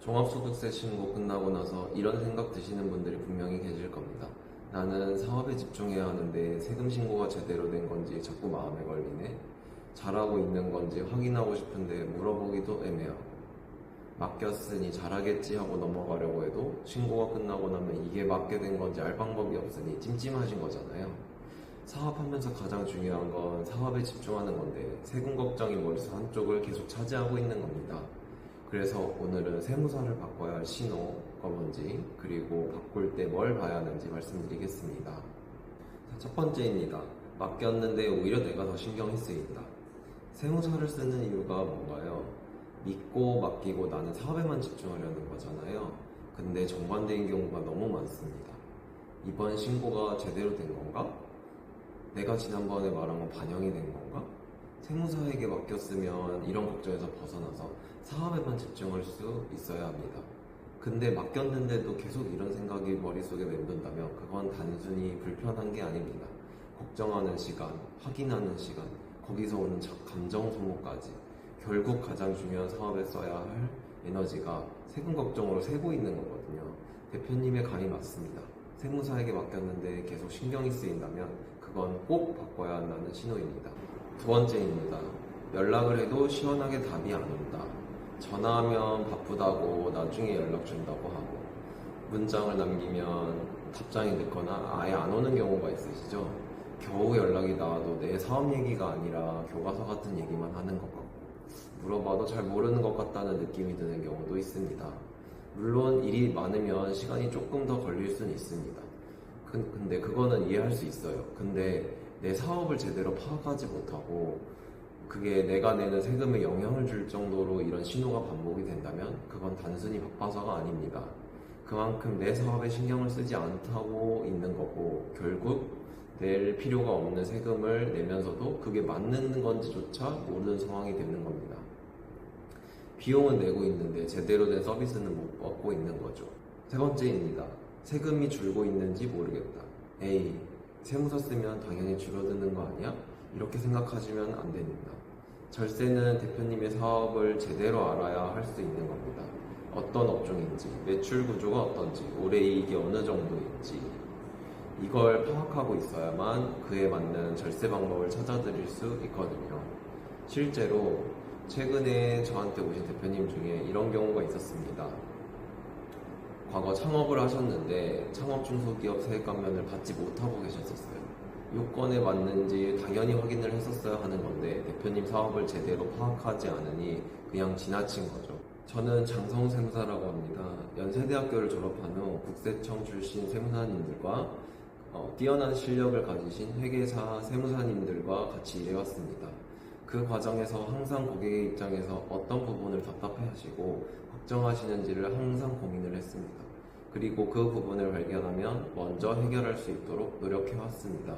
종합소득세 신고 끝나고 나서 이런 생각 드시는 분들이 분명히 계실 겁니다. 나는 사업에 집중해야 하는데 세금 신고가 제대로 된 건지 자꾸 마음에 걸리네. 잘하고 있는 건지 확인하고 싶은데 물어보기도 애매하고. 맡겼으니 잘하겠지 하고 넘어가려고 해도 신고가 끝나고 나면 이게 맞게 된 건지 알 방법이 없으니 찜찜하신 거잖아요. 사업하면서 가장 중요한 건 사업에 집중하는 건데 세금 걱정이 머릿속 한쪽을 계속 차지하고 있는 겁니다. 그래서 오늘은 세무사를 바꿔야 할 신호가 뭔지, 그리고 바꿀 때 뭘 봐야 하는지 말씀드리겠습니다. 첫 번째입니다. 맡겼는데 오히려 내가 더 신경이 쓰인다. 세무사를 쓰는 이유가 뭔가요? 믿고 맡기고 나는 사업에만 집중하려는 거잖아요. 근데 정반대인 경우가 너무 많습니다. 이번 신고가 제대로 된 건가? 내가 지난번에 말한 건 반영이 된 건가? 세무사에게 맡겼으면 이런 걱정에서 벗어나서 사업에만 집중할 수 있어야 합니다. 근데 맡겼는데도 계속 이런 생각이 머릿속에 맴돈다면 그건 단순히 불편한 게 아닙니다. 걱정하는 시간, 확인하는 시간, 거기서 오는 감정 소모까지 결국 가장 중요한 사업에 써야 할 에너지가 세금 걱정으로 새고 있는 거거든요. 대표님의 감이 맞습니다. 세무사에게 맡겼는데 계속 신경이 쓰인다면 그건 꼭 바꿔야 한다는 신호입니다. 두 번째입니다. 연락을 해도 시원하게 답이 안 온다. 전화하면 바쁘다고 나중에 연락 준다고 하고, 문장을 남기면 답장이 늦거나 아예 안 오는 경우가 있으시죠? 겨우 연락이 나와도 내 사업 얘기가 아니라 교과서 같은 얘기만 하는 것 같고, 물어봐도 잘 모르는 것 같다는 느낌이 드는 경우도 있습니다. 물론 일이 많으면 시간이 조금 더 걸릴 수는 있습니다. 근데 그거는 이해할 수 있어요. 근데 내 사업을 제대로 파악하지 못하고 그게 내가 내는 세금에 영향을 줄 정도로 이런 신호가 반복이 된다면 그건 단순히 바빠서가 아닙니다. 그만큼 내 사업에 신경을 쓰지 않다고 있는 거고, 결국 낼 필요가 없는 세금을 내면서도 그게 맞는 건지조차 모르는 상황이 되는 겁니다. 비용은 내고 있는데 제대로 된 서비스는 못 받고 있는 거죠. 세 번째입니다. 세금이 줄고 있는지 모르겠다. 에이, 세무사 쓰면 당연히 줄어드는 거 아니야? 이렇게 생각하시면 안 됩니다. 절세는 대표님의 사업을 제대로 알아야 할 수 있는 겁니다. 어떤 업종인지, 매출 구조가 어떤지, 올해 이익이 어느 정도인지, 이걸 파악하고 있어야만 그에 맞는 절세 방법을 찾아드릴 수 있거든요. 실제로 최근에 저한테 오신 대표님 중에 이런 경우가 있었습니다. 과거 창업을 하셨는데 창업 중소기업 세액 감면을 받지 못하고 계셨었어요. 요건에 맞는지 당연히 확인을 했었어야 하는 건데 대표님 사업을 제대로 파악하지 않으니 그냥 지나친 거죠. 저는 장성우 세무사라고 합니다. 연세대학교를 졸업한 후 국세청 출신 세무사님들과 뛰어난 실력을 가지신 회계사 세무사님들과 같이 일해왔습니다. 그 과정에서 항상 고객의 입장에서 어떤 부분을 답답해 하시고 걱정하시는지를 항상 고민을 했습니다. 그리고 그 부분을 발견하면 먼저 해결할 수 있도록 노력해 왔습니다.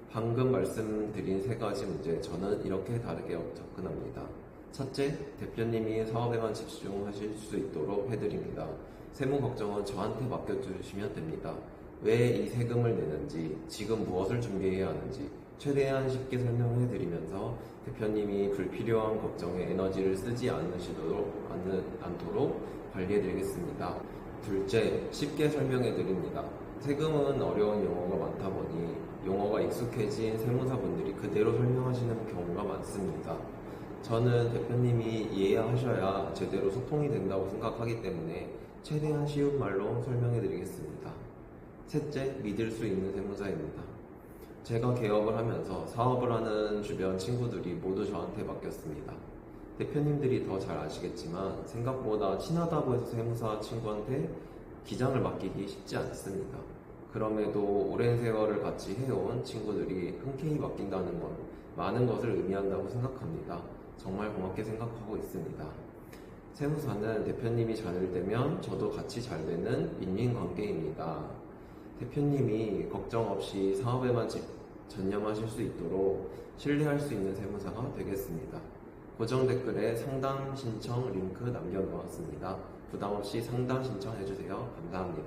방금 말씀드린 세 가지 문제, 저는 이렇게 다르게 접근합니다. 첫째, 대표님이 사업에만 집중하실 수 있도록 해드립니다. 세무 걱정은 저한테 맡겨주시면 됩니다. 왜 이 세금을 내는지, 지금 무엇을 준비해야 하는지 최대한 쉽게 설명해드리면서 대표님이 불필요한 걱정에 에너지를 쓰지 않도록 관리해드리겠습니다. 둘째, 쉽게 설명해드립니다. 세금은 어려운 용어가 많다 보니 용어가 익숙해진 세무사분들이 그대로 설명하시는 경우가 많습니다. 저는 대표님이 이해하셔야 제대로 소통이 된다고 생각하기 때문에 최대한 쉬운 말로 설명해드리겠습니다. 셋째, 믿을 수 있는 세무사입니다. 제가 개업을 하면서 사업을 하는 주변 친구들이 모두 저한테 맡겼습니다. 대표님들이 더 잘 아시겠지만 생각보다 친하다고 해서 세무사 친구한테 기장을 맡기기 쉽지 않습니다. 그럼에도 오랜 세월을 같이 해온 친구들이 흔쾌히 맡긴다는 건 많은 것을 의미한다고 생각합니다. 정말 고맙게 생각하고 있습니다. 세무사는 대표님이 잘 되면 저도 같이 잘 되는 윈윈 관계입니다. 대표님이 걱정 없이 사업에만 전념하실 수 있도록 신뢰할 수 있는 세무사가 되겠습니다. 고정 댓글에 상담 신청 링크 남겨놓았습니다. 부담없이 상담 신청해주세요. 감사합니다.